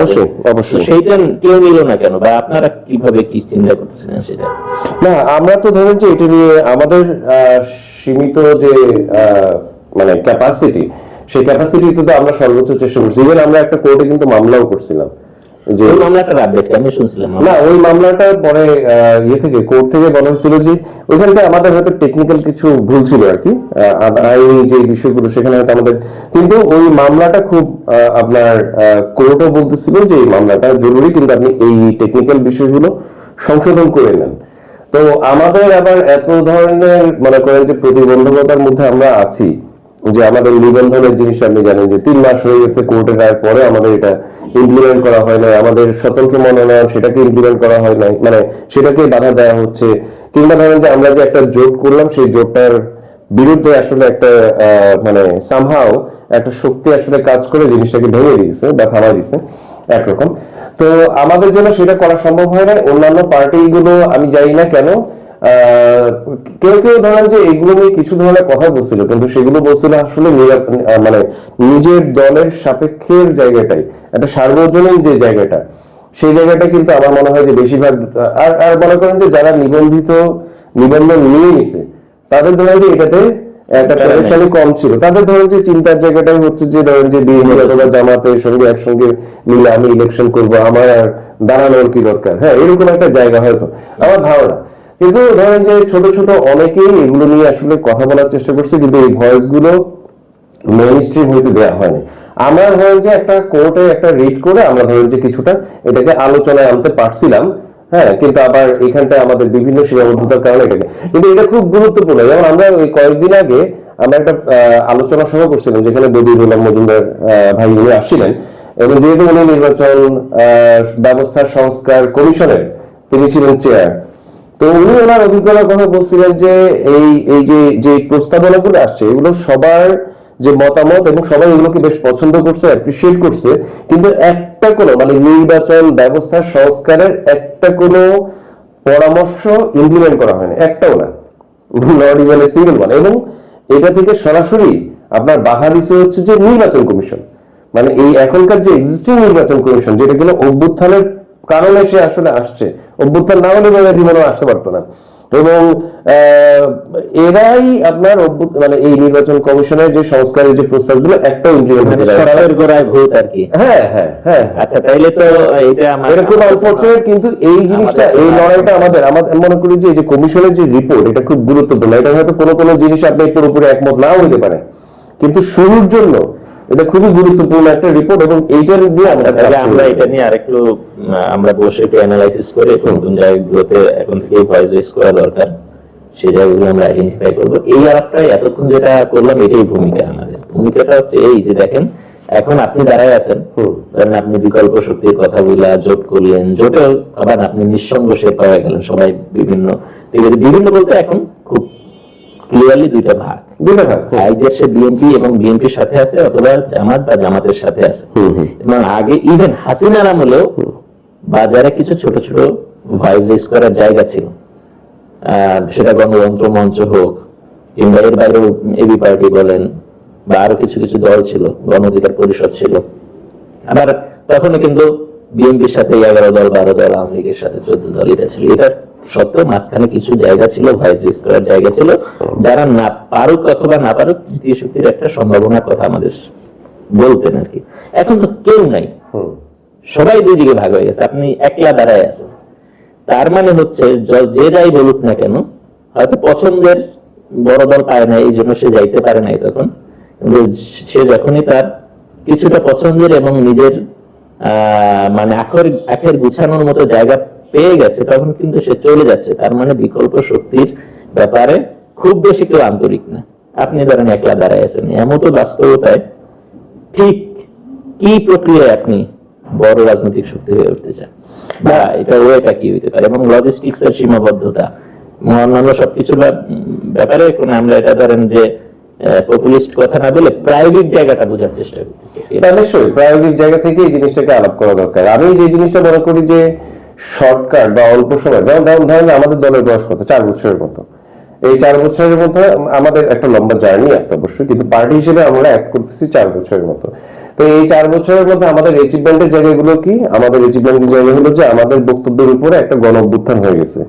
[SPEAKER 1] অবশ্যই সেইটা কেউ নিল না কেন, বা আপনারা কিভাবে কি চিন্তা করতেছেন সেটা?
[SPEAKER 2] না, আমরা তো ধরেন যে এটা নিয়ে আমাদের সীমিত যে মানে ক্যাপাসিটি, সেই ক্যাপাসিটিতে তো আমরা সর্বোচ্চ চেষ্টা করছি। ইভেন আমরা একটা কোর্টে কিন্তু মামলাও করছিলাম, যে
[SPEAKER 1] মামলাটা আমি শুনছিলাম
[SPEAKER 2] না, ওই মামলাটা পরে থেকে কোর্ট থেকে বলা হয়েছিল যে ওইখানটা আমাদের হয়তো টেকনিক্যাল কিছু ভুল ছিল আর কি, আইনি যে বিষয়গুলো সেখানে হয়তো আমাদের, কিন্তু ওই মামলাটা খুব আপনার কোর্টও বলতেছিল যে এই মামলাটা জরুরি, কিন্তু আপনি এই টেকনিক্যাল বিষয়গুলো সংশোধন করে নেন। তো আমাদের আবার এত ধরনের মনে করেন যে প্রতিবন্ধকতার মধ্যে আমরা আছি, যে আমাদের নিবন্ধনের জিনিসটা আপনি জানেন যে 3 মাস হয়ে গেছে কোর্টের রায়ের পরে আমাদের এটা ইমপ্লিমেন্ট করা হয় নাই, আমাদের স্বতন্ত্র মনোনয়ন সেটাকে ইমপ্লিমেন্ট করা হয় নাই, মানে সেটাকে বাধা দেওয়া হচ্ছে। কিংবা ধরেন যে আমরা যে একটা জোট করলাম, সেই জোটটার বিরুদ্ধে আসলে একটা মানে সামহাও একটা শক্তি আসলে কাজ করে জিনিসটাকে ভেঙে দিয়েছে বা থামাই দিয়েছে একরকম। তো আমাদের জন্য সেটা করা সম্ভব হয় না। অন্যান্য পার্টিগুলো আমি জানি না কেন, কেউ কেউ ধরেন যে এগুলো নিয়ে কিছু ধরনের কথা বলছিল, কিন্তু সেগুলো বলছিল আসলে মানে নিজের দলের সাপেক্ষের জায়গাটাই, একটা সার্বজনীন যে জায়গাটা, সেই জায়গাটা কিন্তু আমার মনে হয় যে বেশিরভাগ আর মনে করেন যে যারা নিবন্ধন নিয়ে নিছে তাদের ধরেন যে এটাতে একটা পরেশানি কম ছিল। তাদের ধরেন যে চিন্তার জায়গাটাই হচ্ছে যে ধরেন যে বিএনপি অথবা জামাতের সঙ্গে একসঙ্গে মিলে আমি ইলেকশন করবো, আমার আর দাঁড়ানোর কি দরকার, হ্যাঁ, এরকম একটা জায়গা হয়তো আমার ধারণা। কিন্তু ধরেন যে ছোট ছোট অনেকেই এগুলো নিয়ে আসলে কথা বলার চেষ্টা করছে, কিন্তু এই ভয়েস গুলো মেইনস্ট্রিম হইতে দেওয়া হয়নি। আমরা ধরেন যে একটা কোর্টে একটা রিড করে আমরা ধরেন যে কিছুটা এটাকে আলোচনায় আনতে পারছিলাম, হ্যাঁ, কিন্তু আবার এখানটায় আমাদের বিভিন্ন সীমাবদ্ধতার কারণে এটাকে, কিন্তু এটা খুব গুরুত্বপূর্ণ। যেমন আমরা ওই কয়েকদিন আগে আমরা একটা আলোচনা সভা করছিলাম যেখানে বদিউল মজুমদার ভাই উনি আসছিলেন, এবং যেহেতু উনি নির্বাচন ব্যবস্থার সংস্কার কমিশনের তিনি ছিলেন চেয়ার, তো উনি ওনার অভিজ্ঞতার কথা বলছিলেন যে এই যে প্রস্তাবনাগুলো আসছে এগুলো সবার যে মতামত এবং সবাই এগুলোকে বেশ পছন্দ করছে, অ্যাপ্রিসিয়েট করছে, কিন্তু একটা কোনো মানে নির্বাচন ব্যবস্থা সংস্কারের একটা কোনো পরামর্শ ইমপ্লিমেন্ট করা হয়নি, একটাও না, not even a single one. এবং এটা থেকে সরাসরি আপনার বাধা দিচ্ছে হচ্ছে যে নির্বাচন কমিশন, মানে এই এখনকার যে এক্সিস্টিং নির্বাচন কমিশন, যেটা কিনা অভ্যুত্থানের কারণে সে আসলে আসছে, অভ্যুত্থান না হলে যারা জীবনে আসতে পারতো না। এবং এরাই আপনার মানে এই নির্বাচন কমিশনের যে সংস্কারের যে প্রস্তাবগুলো একটাও ইমপ্লিমেন্ট হতে পারে
[SPEAKER 1] সরকারের গোড়ায় ভূত আর কি।
[SPEAKER 2] হ্যাঁ হ্যাঁ হ্যাঁ।
[SPEAKER 1] আচ্ছা, তাইলে তো এটা
[SPEAKER 2] এটা খুব আনফরচুনেট, কিন্তু এই জিনিসটা এই লড়াইটা আমাদের মনে করি যে এই যে কমিশনের যে রিপোর্ট এটা খুব গুরুত্বপূর্ণ। এটা হয়তো কোনো কোনো জিনিস আপনি পুরোপুরি একমত নাও হতে পারে, কিন্তু শুরুর জন্য এটা খুবই গুরুত্বপূর্ণ একটা রিপোর্ট। এবং এইটার দিয়ে
[SPEAKER 1] আমরা এটা নিয়ে আরেকটু আমরা বসে একটু অ্যানালাইসিস করে কোন কোন জায়গাগুলোতে এখন থেকে ভয়েস রেজ করা দরকার সেই জায়গাগুলো আমরা আইডেন্টিফাই করবো। এই আলাপটা এতক্ষণ যেটা করলাম এটাই ভূমিকা। আমাদের ভূমিকাটা হচ্ছে এই যে দেখেন এখন আপনি দাঁড়ায় আছেন, ধরেন আপনি বিকল্প শক্তির কথা বলে জোট করলেন, জোটে আবার আপনি নিঃসঙ্গ সে পাওয়া গেলেন, সবাই বিভিন্ন বিভিন্ন বলতে এখন খুব ক্লিয়ারলি দুইটা ভাগ। দেশে বিএনপি এবং বিএনপির সাথে আছে, অথবা জামাত বা জামাতের সাথে আছে। এবং আগে ইভেন হাসিনার আমলেও বাজারে কিছু ছোট ছোট ভয়েস রেজ করার জায়গা ছিল, সেটা গণতন্ত্র মঞ্চ হোক কিংবা এর বাইরেও এবি পার্টি বলেন বা আরো কিছু কিছু দল ছিল, গণ অধিকার পরিষদ ছিল। আবার তখন কিন্তু বিএনপির সাথে 11 দল 12 দল, আওয়ামী লীগের সাথে 14 দল এটা ছিল। এটা সত্ত্বেও মাঝখানে কিছু জায়গা ছিল, ভয়েস রেজ করার জায়গা ছিল, যারা না পারুক অথবা না পারুক তৃতীয় শক্তির একটা সম্ভাবনার কথা আমাদের বলতেন আর কি। এখন তো কেউ নাই, সবাই দুই দিকে ভাগ হয়ে গেছে, আপনি একলা দাঁড়ায় আছেন। তার মানে হচ্ছে যে যাই বলুক না কেন, হয়তো পছন্দের বড় দল পায় না, এই জন্য সে যাইতে পারে নাই তখন, কিন্তু সে যখনই তার কিছুটা পছন্দের এবং নিজের মানে আখের গুছানোর মতো জায়গা পেয়ে গেছে, তখন কিন্তু সে চলে যাচ্ছে। তার মানে বিকল্প শক্তির ব্যাপারে খুব বেশি কেউ আন্তরিক না। আপনি ধরেন একলা দাঁড়ায় আছেন, এমতো বাস্তবতায় ঠিক কি প্রক্রিয়ায় আপনি বড় রাজনৈতিক শক্তি হয়ে উঠতে চান, বা এটা ওয়েটা কি হইতে পারে, এবং লজিস্টিক্স এর সীমাবদ্ধতা অন্যান্য সবকিছু ব্যাপারে আমরা এটা ধরেন যে পপুলিস্ট কথা না বলে প্রায়োগিক জায়গাটা বোঝার চেষ্টা করতেছি।
[SPEAKER 2] নিশ্চয়ই প্রায়োগিক জায়গা থেকে এই জিনিসটাকে আলাপ করা দরকার। আমি যে জিনিসটা মনে করি যে শর্টকাট বা অল্প সময়, যেমন ধরেন আমাদের দলের বয়স কত, 4 বছরের মতো। এই 4 বছরের মধ্যে আমাদের একটা লম্বা জার্নি আছে অবশ্যই, কিন্তু পার্টি হিসেবে আমরা অ্যাক্ট করতেছি 4 বছরের মতো। তো এই 4 বছরের মধ্যে আমাদের অ্যাচিভমেন্টের জায়গাগুলো কি? আমাদের অ্যাচিভমেন্টের জায়গা হলো যে আমাদের বক্তব্যের উপরে একটা গণ অভ্যুত্থান হয়ে গেছে,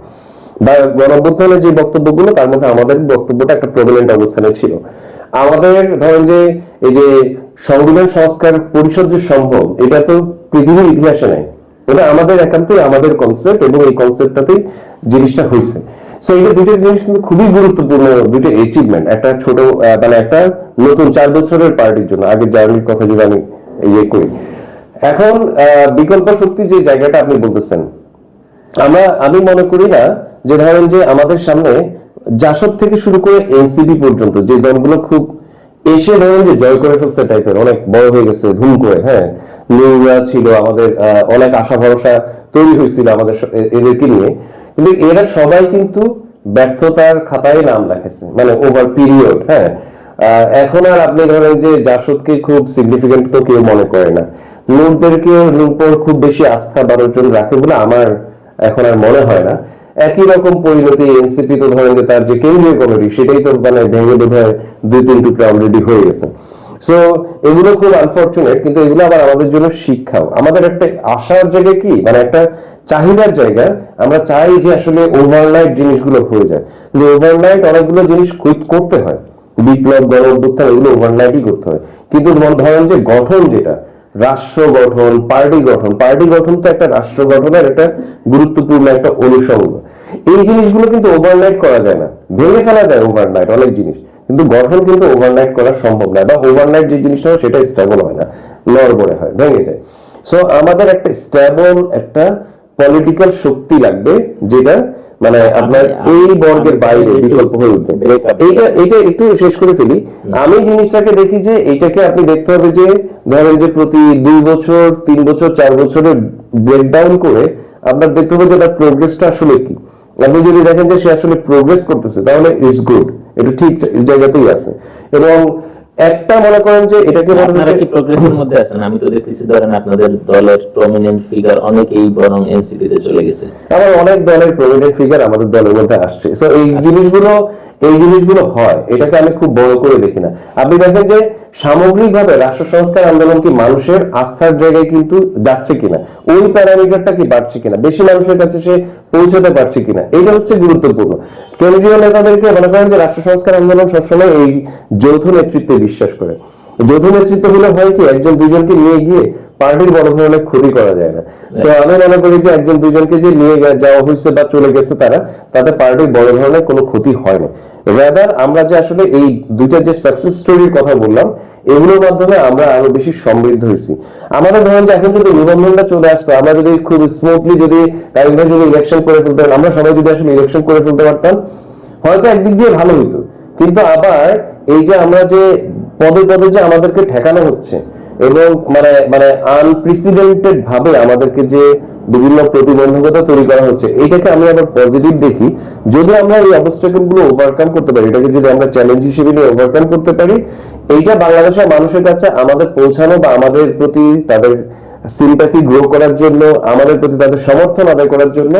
[SPEAKER 2] বা গণ অভ্যুত্থানের যে বক্তব্যগুলো তার মধ্যে আমাদের বক্তব্যটা একটা প্রেভ্যালেন্ট অবস্থানে ছিল। আমাদের ধরেন যে এই যে সংবিধান সংস্কার পরিষদ যে সম্ভব, এটা তো পৃথিবীর ইতিহাসে নাই, এটা আমাদের একান্তই আমাদের কনসেপ্ট, এবং এই কনসেপ্টটাতেই জিনিসটা হয়েছে। সো এটা দুটো জিনিস কিন্তু খুবই গুরুত্বপূর্ণ, দুটো অ্যাচিভমেন্ট একটা ছোট মানে একটা নতুন 4 বছরের পার্টির জন্য। আগের জার্নির কথা যদি আমি ইয়ে করি, এখন বিকল্প শক্তি যে জায়গাটা আপনি বলতেছেন, আমি মনে করি না যে ধরেন যে আমাদের সামনে জাসদ থেকে শুরু করে এনসিপি পর্যন্ত যে দলগুলো খুব এসে ধরেন যে জয় করে ফেলছে টাইপের, অনেক বড় হয়ে গেছে ধুম করে, হ্যাঁ নিউরা ছিল, আমাদের অনেক আশা ভরসা তৈরি হয়েছিল আমাদের এদেরকে নিয়ে, কিন্তু এরা সবাই কিন্তু ব্যর্থতার খাতায় নাম লেখেছে, মানে ওভার পিরিয়ড। হ্যাঁ, এখন আর আপনি ধরেন যে জাসদকে খুব সিগনিফিকেন্ট তো কেউ মনে করে না, নূরদেরকে নূর খুব বেশি আস্থা মানুষজন রাখে বলে আমার এখন আর মনে হয় না। একই রকম পরিণতি এনসিপি তো ধরেন যে তার যে কেন্দ্রীয় কমিটি সেটাই তো মানে ভেঙে বোধ হয় 2-3 টুকরা অলরেডি হয়ে গেছে। সো এগুলো খুব আনফরচুনেট, কিন্তু এগুলো আবার আমাদের জন্য শিক্ষাও। আমাদের একটা আশার জায়গা কি, মানে একটা চাহিদার জায়গা, আমরা চাই যে আসলে ওভারনাইট জিনিসগুলো হয়ে যায়, কিন্তু ওভারনাইট অনেকগুলো জিনিস করতে হয়, বিপ্লব গণ অভ্যুত্থান এগুলো ওভারনাইটই করতে হয়। কিন্তু ধরেন যে গঠন, যেটা রাষ্ট্র গঠন, পার্টি গঠন তো একটা রাষ্ট্র গঠনের একটা গুরুত্বপূর্ণ একটা অনুষঙ্গ। এই জিনিসগুলো কিন্তু ওভারনাইট করা যায় না, ভেঙে ফেলা যায় ওভারনাইট অনেক জিনিস, কিন্তু গঠন কিন্তু ওভারনাইট করা সম্ভব না, বা ওভারনাইট যে জিনিসটা হয় সেটা স্টেবল হয় না, নড়বড়ে হয়, ভেঙে যায়। সো আমাদের একটা স্টেবল একটা পলিটিক্যাল শক্তি লাগবে, যেটা মানে আপনার এই বর্গের বাইরে বিকল্প হয়ে উঠবে। এটা একটু শেষ করে ফেলি। আমি জিনিসটাকে দেখি যে এইটাকে আপনি দেখতে হবে যে ধরেন যে প্রতি 2 বছর 3 বছর 4 বছরের ব্রেকডাউন করে আপনার দেখতে হবে যে তার প্রোগ্রেসটা আসলে কি। আপনি যদি দেখেন যে সে আসলে প্রোগ্রেস করতেছে তাহলে ইটস গুড, এটা ঠিক জায়গাতেই আছে। এবং একটা মনে করেন যে এটাকে বলা
[SPEAKER 1] আপনারা
[SPEAKER 2] হচ্ছে
[SPEAKER 1] কি প্রোগ্রেসের মধ্যে আছেন? আমি তো দেখতেছি ধরেন আপনাদের দলের প্রমিনেন্ট ফিগার অনেকেই বরং এনসিপি তে চলে গেছে।
[SPEAKER 2] আবার অনেক দলের প্রমিনেন্ট ফিগার আমাদের দলের মধ্যে আসছে। সো এই জিনিসগুলো হয়, এটাকে আমি খুব বড় করে দেখি না। আপনি দেখেন যে সামগ্রিকভাবে রাষ্ট্র সংস্কার আন্দোলন কি মানুষের আস্থার জায়গায় কিন্তু যাচ্ছে কিনা, ওই প্যারামিটারটা কি বাড়ছে কিনা, বেশি মানুষের কাছে সে পৌঁছাতে পারছে কিনা, এটা হচ্ছে গুরুত্বপূর্ণ। কেন্দ্রীয় নেতাদেরকে মনে করেন যে রাষ্ট্র সংস্কার আন্দোলন সবসময় এই যৌথ নেতৃত্বে বিশ্বাস করে। যৌথ নেতৃত্ব হলে হয় কি, একজন দুইজনকে নিয়ে গিয়ে পার্টির বড় ধরনের ক্ষতি করা যায় না। সো আমি মনে করি যে একজন দুইজনকে যে নিয়ে যাওয়া হয়েছে বা চলে গেছে তাতে পার্টির বড় ধরনের কোনো ক্ষতি হয় না। রাদার আমরা যে আসলে এই দুইটা যে সাকসেস স্টোরির কথা বললাম, এগুলোর মাধ্যমে আমরা আরো বেশি সমৃদ্ধ হয়েছি। আমাদের ধরেন যে এখন যদি নিবন্ধনটা চলে আসতো, আমরা যদি খুব স্মুথলি যদি কারেন্টলি যদি ইলেকশন করে ফেলতে, আমরা সবাই যদি আসলে ইলেকশন করে ফেলতে পারতাম, হয়তো একদিক দিয়ে ভালো হইতো। কিন্তু আবার এই যে আমরা যে পদে পদে যে আমাদেরকে ঠেকানো হচ্ছে এবং মানে মানে আনপ্রেসিডেন্টেড ভাবে আমাদেরকে যে বিভিন্ন প্রতিবন্ধকতা তৈরি করা হচ্ছে, এটাকে আমি আবার পজিটিভ দেখি। যদি আমরা এই অবস্ট্রাকল গুলো ওভারকাম করতে পারি, এটাকে যদি আমরা চ্যালেঞ্জ হিসেবে নিয়ে ওভারকাম করতে পারি, এইটা বাংলাদেশের মানুষের কাছে আমাদের পৌঁছানো বা আমাদের প্রতি তাদের সিম্প্যাথি গ্রো করার জন্য, আমাদের প্রতি তাদের সমর্থন আদায় করার জন্য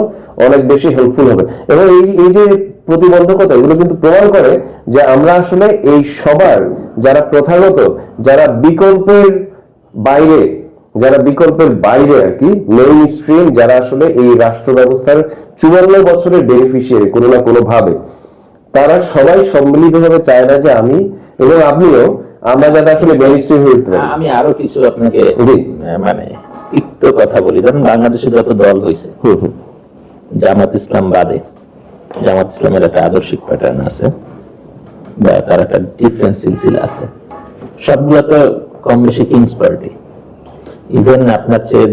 [SPEAKER 2] অনেক বেশি হেল্পফুল হবে। এবং এই যে প্রতিবন্ধকতা, এগুলো কিন্তু প্রমাণ করে যে আমরা আসলে এই সবার যারা প্রথাগত, যারা বিকল্পের বাইরে আর কি মেইন স্ট্রিম, যারা আসলে এই রাষ্ট্র ব্যবস্থার 54 বছরের বেনিফিশিয়ারি কোনো না কোনো ভাবে, তারা সবাই সম্মিলিতভাবে চায় না যে আমি এবং আপনিও আমরা যাতে আসলে মেইন স্ট্রিম হয়ে উঠতে পারি।
[SPEAKER 1] আমি আরো কিছু আপনাকে মানে তিক্ত কথা বলি। ধরুন বাংলাদেশে যত দল হয়েছে, জামাত ইসলাম বাদে, জামাত ইসলামের একটা আদর্শিক প্যাটার্ন আছে বা তার একটা ডিফারেন্স সিলসিলা আছে, সবগুলো তো কম বেশি কিংস পার্টি। ইভেন আপনার চেয়ে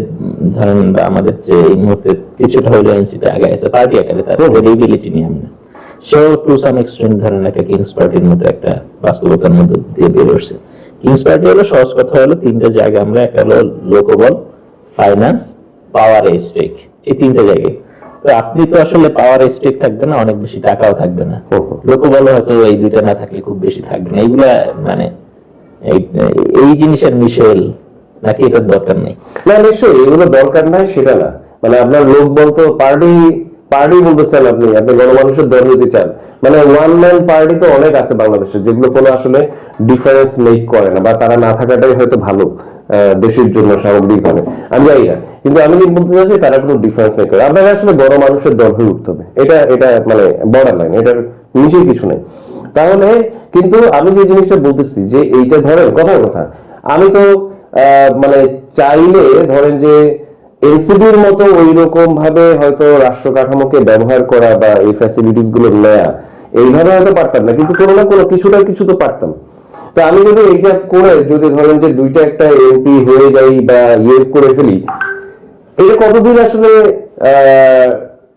[SPEAKER 1] ধরেন বা আমাদের চেয়ে এই মুহূর্তে কিছুটা হলেও এনসিপি আগে আছে পার্টি আকারে, তার ক্রেডিবিলিটি নিয়ে আমি না, সেও টু সাম এক্সটেন্ট ধরেন একটা কিংস পার্টির মতো একটা বাস্তবতার মধ্যে দিয়ে বের হচ্ছে। কিংস পার্টি হলো, সহজ কথা হলো, তিনটা জায়গা আমরা, একটা হলো লোকবল, ফাইন্যান্স, পাওয়ার স্টেক, এই তিনটা জায়গায়। তো আপনি তো আসলে পাওয়ার স্টেক থাকবে না, অনেক বেশি টাকাও থাকবে না, লোকবল হয়তো এই দুইটা না থাকলে খুব বেশি থাকবে না। এইগুলা মানে এই জিনিসের মিশেল নাকি এটার দরকার নেই?
[SPEAKER 2] না, নিশ্চয়ই এগুলো দরকার নাই সেটা না, মানে আপনার লোক বলতো পার্টি বলতেছেন, আপনি গণমানুষের দল হইতে চান, মানে ওয়ান ম্যান পার্টি তো অনেক আছে বাংলাদেশে, যেগুলো কোনো আসলে ডিফারেন্স মেক করে না, বা তারা না থাকাটাই হয়তো ভালো দেশের জন্য সামগ্রিকভাবে, আমি জানি না। কিন্তু আমি বলতে চাচ্ছি তারা কোনো ডিফারেন্স মেক করে। আপনাকে আসলে বড় মানুষের দল হয়ে উঠতে হবে, এটা মানে বর্ডার লাইন, এটার নিচে কিছু নেই। তাহলে কিন্তু আমি যে জিনিসটা বলতেছি যে এইটা ধরেন কথা আমি তো মানে চাইলে ধরেন যে এনসিবির মতো ওই রকম ভাবে হয়তো রাষ্ট্র কাঠামোকে ব্যবহার করা বা এই ফ্যাসিলিটিস গুলো নেয়া, এইভাবে হয়তো পারতাম না, কিন্তু কোনো না কোনো কিছু তো পারতাম। তো আমি যদি এইটা করে যদি ধরেন যে দুইটা একটা এমপি হয়ে যাই বা করে ফেলি, এটা কতদিন আসলে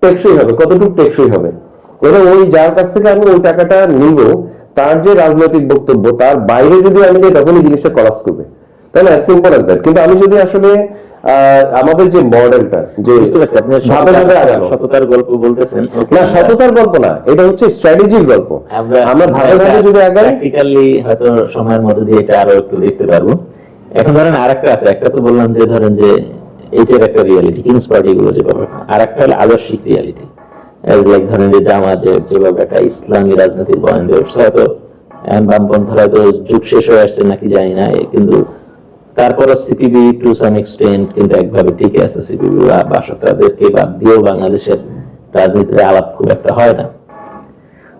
[SPEAKER 2] টেকসই হবে, কতটুকু টেকসই হবে? এবং ওই যার কাছ থেকে আমি ওই টাকাটা নিব, তার যে রাজনৈতিক বক্তব্য, তার বাইরে যদি আমি যাই, তখনই জিনিসটা কলাপস করবে, তাই না? Simple as that. কিন্তু আমি যদি আসলে আমাদের যে মডেলটা, যে
[SPEAKER 1] সততার গল্প বলতেছেন,
[SPEAKER 2] না সততার গল্প না, এটা হচ্ছে স্ট্র্যাটেজির গল্প। আমরা ধাপে ধাপে যদি আগাই,
[SPEAKER 1] প্র্যাকটিক্যালি হয়তো সময়ের মধ্যে দিয়ে এটা আরো একটু দেখতে পারবো। এখন ধরেন আরেকটা আছে, একটা তো বললাম যে ধরেন যে এটার একটা রিয়ালিটি কিংস পার্টি গুলো যেভাবে, আর একটা হলো আদর্শিক রিয়ালিটি, লাইক ধরেন যে জামাত যেভাবে একটা ইসলামী রাজনীতির বয়ান দিয়ে উঠছে, হয়তো বামপন্থারা হয়তো যুগ শেষ হয়ে আসছে নাকি জানি না, কিন্তু তারপরও সিপিবি টু সাম এক্সটেন্ট কিন্তু একভাবে টিকে আছে। সিপিবি বা তাদেরকে বাদ দিয়েও বাংলাদেশের রাজনীতির আলাপ খুব একটা হয় না।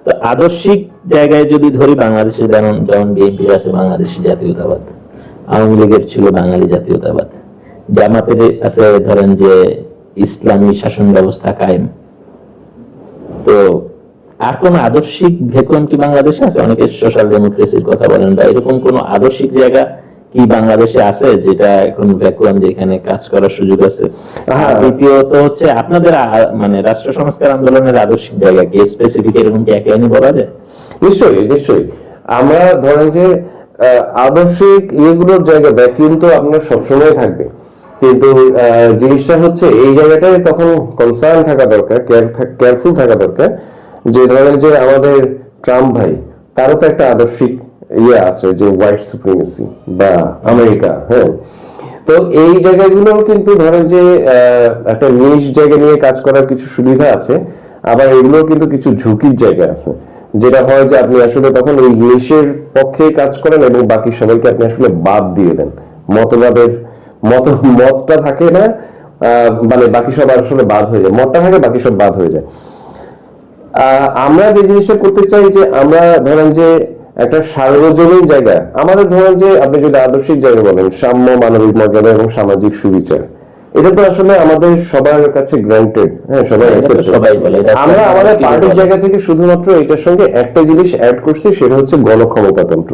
[SPEAKER 1] তো আদর্শিক জায়গায় যদি ধরি, বাংলাদেশে যেমন বিএনপি আছে বাংলাদেশি জাতীয়তাবাদ, আওয়ামী লীগের ছিল বাঙালি জাতীয়তাবাদ, জামাতের আছে ধরেন যে ইসলামী শাসন ব্যবস্থা কায়েম। তো আর কোন আদর্শিক ভ্যাকুয়াম কি বাংলাদেশে আছে? অনেকে সোশ্যাল ডেমোক্রেসির কথা বলেন, বা এরকম কোন আদর্শিক জায়গা কি বাংলাদেশে আছে যেটা এখন ভ্যাকুয়াম, যেখানে কাজ করার সুযোগ আছে? দ্বিতীয়ত হচ্ছে আপনাদের মানে রাষ্ট্র সংস্কার আন্দোলনের আদর্শিক জায়গা কি স্পেসিফিক, এরকম কি এক লাইনে বলা যায়?
[SPEAKER 2] নিশ্চয়ই আমরা ধরেন যে আদর্শিক ইয়েগুলোর জায়গা ভ্যাকুয়াম তো আপনার সবসময় থাকবে, কিন্তু জিনিসটা হচ্ছে এই জায়গাটায় তখন কনসার্ন থাকা দরকার, কেয়ারফুল থাকা দরকার, যে ধরেন যে আমাদের ট্রাম্প ভাই তারও তো একটা আদর্শিক ইয়ে আছে যে হোয়াইট সুপ্রিমেসি বা আমেরিকা, হ্যাঁ। তো এই জায়গাগুলো কিন্তু ধরেন যে একটা নিজ জায়গা নিয়ে কাজ করার কিছু সুবিধা আছে, আবার এগুলো কিন্তু কিছু ঝুঁকির জায়গা আছে, যেটা হয় যে আপনি আসলে তখন এই নিশের পক্ষে কাজ করেন এবং বাকি সবাইকে আপনি আসলে বাদ দিয়ে দেন, মতটা থাকে না, মানে বাকি সব আসলে বাদ হয়ে যায়, মতটা থাকে বাকি সব বাদ হয়ে যায়। আমরা যে জিনিসটা করতে চাই যে আমরা ধরেন যে একটা সার্বজনীন জায়গা, আমাদের ধরেন যে আপনি যদি আদর্শিক জায়গা বলেন সাম্য, মানবিক মর্যাদা এবং সামাজিক সুবিচার, এটা তো আসলে আমাদের সবার কাছে গ্রান্টেড, হ্যাঁ, সবাই বলে। আমরা আমাদের পার্টির জায়গা থেকে শুধুমাত্র এটার সঙ্গে একটা জিনিস অ্যাড করছি, সেটা হচ্ছে গণক্ষমতাতন্ত্র,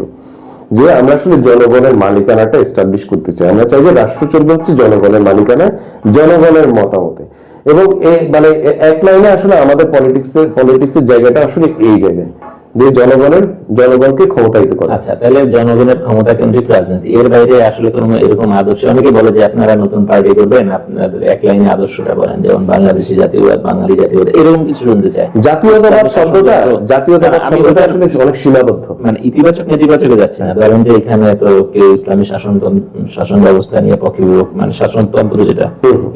[SPEAKER 2] যে আমরা আসলে জনগণের মালিকানাটা এস্টাবলিশ করতে চাই। আমরা চাই যে রাষ্ট্র চলবে হচ্ছে জনগণের মালিকানা, জনগণের মতামতে, এবং মানে এক লাইনে আসলে আমাদের পলিটিক্সের জায়গাটা আসলে এই জায়গায় যে জনগণকে ক্ষমতায়িত করা।
[SPEAKER 1] আচ্ছা, তাহলে জনগণের ক্ষমতা কেন্দ্রিক রাজনীতি, এর বাইরে আসলে কোনো এরকম আদর্শ, অনেকে বলে যে আপনারা নতুন পার্টি করবেন, আপনাদের এক লাইনে আদর্শটা বলেন, যেমন বাংলাদেশি জাতীয়বাদ, বাঙালি জাতীয়বাদ, এরকম কিছু শুনতে চাই।
[SPEAKER 2] জাতীয়তাবাদ শব্দটা আসলে অনেক সীমাবদ্ধ,
[SPEAKER 1] মানে ইতিবাচক নেতিবাচকে যাচ্ছে না। ধরেন যে এখানে তো কেউ ইসলামী শাসন ব্যবস্থা নিয়ে পক্ষে মানে শাসনতন্ত্র যেটা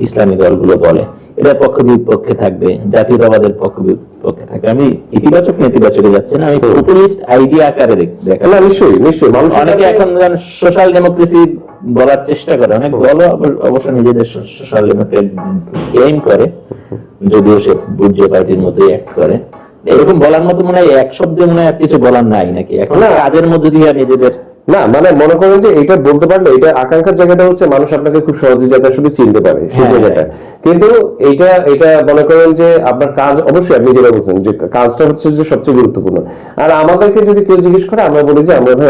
[SPEAKER 1] ইসলামী দলগুলো বলে, এটা পক্ষ বিপক্ষে থাকবে, জাতীয়তাবাদের পক্ষ বিপক্ষে থাকবে। আমি ইতিবাচক নেতিবাচকে যাচ্ছি না, আমি পপুলিস্ট আইডিয়া আকারে দেখা।
[SPEAKER 2] না, নিশ্চয়ই মানুষ
[SPEAKER 1] অনেকে এখন সোশ্যাল ডেমোক্রেসি বলার চেষ্টা করে, অনেক দল অবশ্য নিজেদের সোশ্যাল ডেমোক্রেট ক্লেম করে, যদিও সে বুর্জ পার্টির মতোই অ্যাক্ট করে। এরকম বলার মতো মনে হয় এক শব্দে মনে হয় কিছু বলার নাই নাকি এখন, কাজের মধ্যে দিয়ে নিজেদের
[SPEAKER 2] না, মানে মনে করেন যে এটা বলতে পারলে, এটা আকাঙ্ক্ষার জায়গাটা হচ্ছে মানুষ আপনাকে খুব সহজে যাতে আসলে চিনতে পারে সেই জায়গাটা। কিন্তু এটা মনে করেন যে আপনার কাজ, অবশ্যই আপনি যেটা বলছেন যে কাজটা হচ্ছে যে সবচেয়ে গুরুত্বপূর্ণ। আর আমাদেরকে যদি কেউ জিজ্ঞেস করে, আমরা বলি যে আমরা ভাই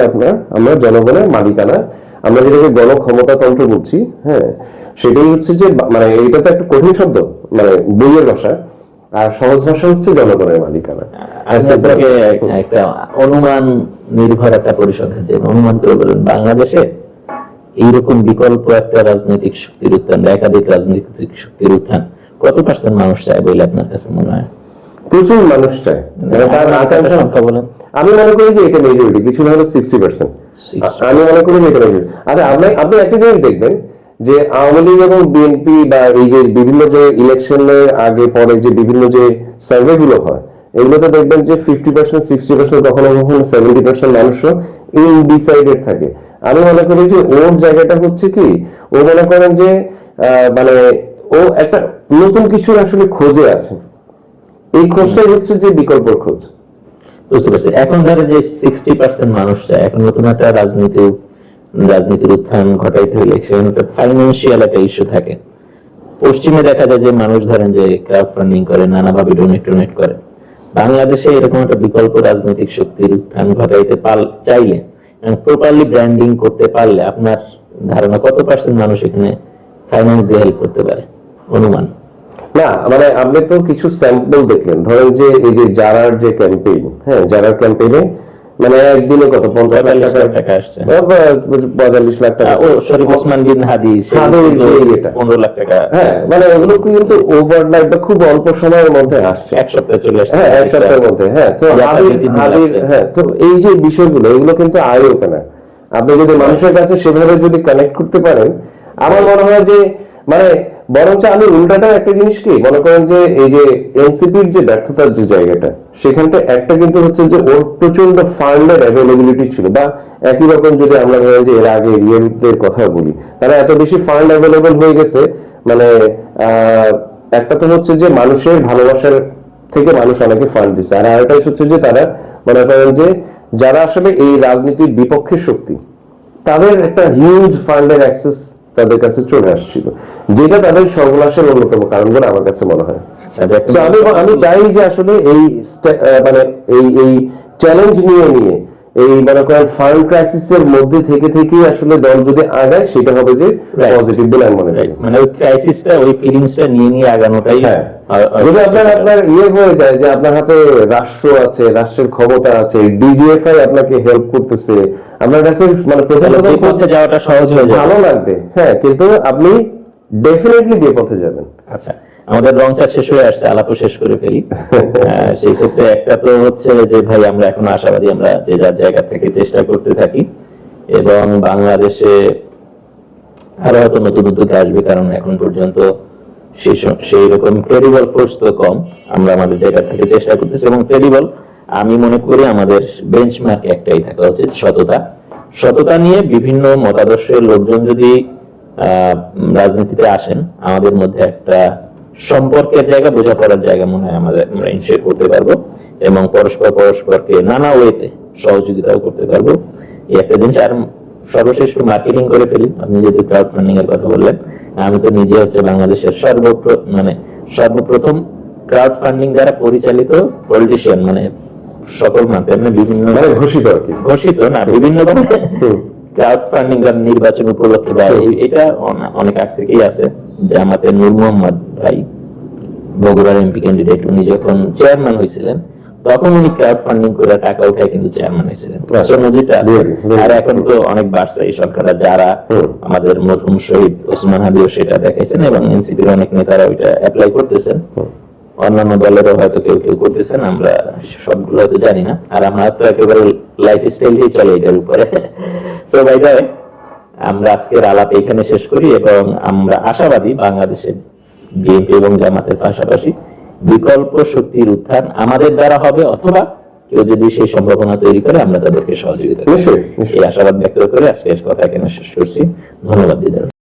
[SPEAKER 2] আমরা জনগণের মালিকানা, আমরা যেটাকে গণক্ষমতাতন্ত্র বলছি, হ্যাঁ, সেটাই হচ্ছে যে মানে এটা তো একটা কঠিন শব্দ, মানে বইয়ের ভাষা, আর সহজ ভাষা হচ্ছে জনগণের মালিকানা।
[SPEAKER 1] একটা অনুমান নির্ভর একটা পরিষদ আছে, অনুমান করে বলেন বাংলাদেশে এইরকম বিকল্প একটা রাজনৈতিক শক্তির উত্থান, একাধিক রাজনৈতিক শক্তির উত্থান কত পার্সেন্ট মানুষ চায় বলে আপনার কাছে মনে হয়?
[SPEAKER 2] প্রচুর মানুষ চায়, তার আকাঙ্ক্ষা সংখ্যা বলেন। আমি মনে করি যে এটা মেজরিটি, কিছু না হলে 60%। আমি মনে করি যে এটা মেজরিটি। আচ্ছা, আপনি একটা জিনিস দেখবেন যে আওয়ামী লীগ এবং বিএনপি বা এই যে বিভিন্ন যে ইলেকশনের আগে পরে যে বিভিন্ন যে সার্ভে গুলো হয়, এগুলোতে দেখবেন যে 50%, 60%, কখনো কখনো 70% মানুষও ইনডিসাইডেড থাকে। আমি মনে করি যে ওর জায়গাটা হচ্ছে কি, ও মনে করেন যে মানে ও একটা নতুন কিছু আসলে খোঁজে আছে, এই খোঁজটাই হচ্ছে যে বিকল্পর খোঁজ।
[SPEAKER 1] বুঝতে পারছি। এখন ধরে যে 60% মানুষ চায়, এখন নতুন একটা রাজনীতির উত্থান ঘটাইতে হলে সেখানে একটা ফাইন্যান্সিয়াল একটা ইস্যু থাকে। পশ্চিমে দেখা যায় যে মানুষ ধরেন যে ক্রাউড ফান্ডিং করে, নানাভাবে ডোনেট করে। বাংলাদেশে এরকম একটা বিকল্প রাজনৈতিক শক্তির উত্থান ঘটাইতে চাইলে, প্রপারলি ব্র্যান্ডিং করতে পারলে, আপনার ধারণা কত পার্সেন্ট মানুষ এখানে ফাইন্যান্স দিয়ে হেল্প করতে পারে, অনুমান?
[SPEAKER 2] না, মানে আপনি তো কিছু স্যাম্পল দেখলেন, ধরেন যে এই যে জারার যে ক্যাম্পেইন, হ্যাঁ, জারার ক্যাম্পেইনে মানে একদিনে কত 50 লাখ টাকা আসছে, 45 লাখ টাকা।
[SPEAKER 1] ও শরীফ ওসমান বিন হাদি 15 লাখ টাকা,
[SPEAKER 2] হ্যাঁ, মানে ওগুলো কিন্তু ওভারনাইট বা খুব অল্প সময়ের মধ্যে আসছে,
[SPEAKER 1] এক সপ্তাহে চলে আসছে,
[SPEAKER 2] হ্যাঁ, এক সপ্তাহের মধ্যে। হ্যাঁ, তো হ্যাঁ, তো এই যে বিষয়গুলো, এগুলো কিন্তু আয় ওপেনার। আপনি যদি মানুষের কাছে সেভাবে যদি কানেক্ট করতে পারেন, আমার মনে হয় যে মানে বরঞ্চ আমি উল্টাটা একটা জিনিস কি মনে করেন যে এই যে এনসিপির যে ব্যর্থতার যে জায়গাটা, সেখানটা একটা কিন্তু হচ্ছে যে ওর প্রচন্ড ফান্ডের অ্যাভেলেবিলিটি ছিল, বা একই রকম যদি আমরা ধরেন যে এর আগে রিয়েলদের কথা বলি, তারা এত বেশি ফান্ড অ্যাভেলেবল হয়ে গেছে, মানে একটা তো হচ্ছে যে মানুষের ভালোবাসার থেকে মানুষ অনেকে ফান্ড দিচ্ছে, আর আরেকটা হচ্ছে যে তারা মনে করেন যে যারা আসলে এই রাজনীতির বিপক্ষে শক্তি, তাদের একটা হিউজ ফান্ডের অ্যাক্সেস তাদের কাছে চলে আসছিল, যেটা তাদের সর্বনাশের অন্যতম কারণ বলে আমার কাছে মনে হয়। আমি চাই যে আসলে এই মানে এই চ্যালেঞ্জ নিয়ে এই মনে করেন ফান্ড ক্রাইসিসের মধ্যে থেকে আসলে দল যদি আগায়, সেটা হবে যে পজিটিভ বলে আমি মনে করি।
[SPEAKER 1] মানে ওই ক্রাইসিসটা, ওই ফিলিংসটা নিয়ে আগানোটাই,
[SPEAKER 2] হ্যাঁ, যদি আপনার ইয়ে হয়ে যায় যে আপনার হাতে রাষ্ট্র আছে, রাষ্ট্রের ক্ষমতা আছে, ডিজিএফআই আপনাকে হেল্প করতেছে, আপনার কাছে মানে প্রথম যাওয়াটা সহজ হয়ে যায়, ভালো লাগবে, হ্যাঁ, কিন্তু আপনি ডেফিনেটলি বিপথে যাবেন।
[SPEAKER 1] আচ্ছা, আমাদের রংটা শেষ হয়ে আসছে, আলাপও শেষ করে ফেলি। সেই ক্ষেত্রে একটা তো হচ্ছে যে ভাই আমরা এখন আশাবাদী, আমরা যে যার জায়গা থেকে চেষ্টা করতে থাকি এবং বাংলাদেশে আরো হয়তো নতুন উদ্যোগ আসবে, কারণ এখন পর্যন্ত সেই রকম ক্রেডিবল ফোর্স তো কম। আমরা আমাদের জায়গা থেকে চেষ্টা করতেছি এবং ক্রেডিবল, আমি মনে করি আমাদের বেঞ্চমার্ক একটাই থাকা উচিত, সততা। সততা নিয়ে বিভিন্ন মতাদর্শের লোকজন যদি রাজনীতিতে আসেন, আমাদের মধ্যে একটা সম্পর্কের জায়গা, বোঝাপড়ার জায়গা মনে হয় আমরা ইনশিওর করতে পারবো এবং পরস্পরকে নানা ওয়েতে সহযোগিতাও করতে পারবো। এই একটা জিনিস। আর সর্বশেষ মার্কেটিং করে ফেলি, আপনি যেহেতু ক্রাউড ফান্ডিং এর কথা বললেন, আমি তো নিজে হচ্ছে বাংলাদেশের সর্বপ্রথম ক্রাউড ফান্ডিং দ্বারা পরিচালিত পলিটিশিয়ান, মানে সকল মাধ্যমে বিভিন্ন
[SPEAKER 2] ঘোষিত আর কি,
[SPEAKER 1] ঘোষিত না, বিভিন্ন ক্রাউড ফান্ডিং নির্বাচন উপলক্ষে বা এটা অনেক আগ থেকেই আছে। জামাতের নূর মোহাম্মদ ভাই, বগুড়ার এমপি ক্যান্ডিডেট, উনি যখন চেয়ারম্যান হয়েছিলেন তখন উনি ক্রাউড ফান্ডিং করে টাকা উঠায় কিন্তু চেয়ারম্যান হয়েছিলেন। আর এখন তো অনেক বাড়ছে এই সরকাররা, যারা আমাদের মরহুম শহীদ ওসমান হাদিও সেটা দেখাইছেন এবং এনসিপির অনেক নেতারা ওইটা অ্যাপ্লাই করতেছেন, অন্যান্য দলেরও হয়তো কেউ কেউ করতেছেন, আমরা সবগুলো হয়তো জানি না। আর আমরা তো একেবারে লাইফ স্টাইলই চলে এটার উপরে। সো বাই দ্য ওয়ে, আমরা আজকের আলাপ এখানে শেষ করি এবং আমরা আশাবাদী বাংলাদেশের বিএনপি এবং জামাতের পাশাপাশি বিকল্প শক্তির উত্থান আমাদের দ্বারা হবে, অথবা কেউ যদি সেই সম্ভাবনা তৈরি করে আমরা তাদেরকে সহযোগিতা করব। এই আশাবাদ ব্যক্ত করে আজকের কথা এখানে শেষ করছি। ধন্যবাদ দিদার।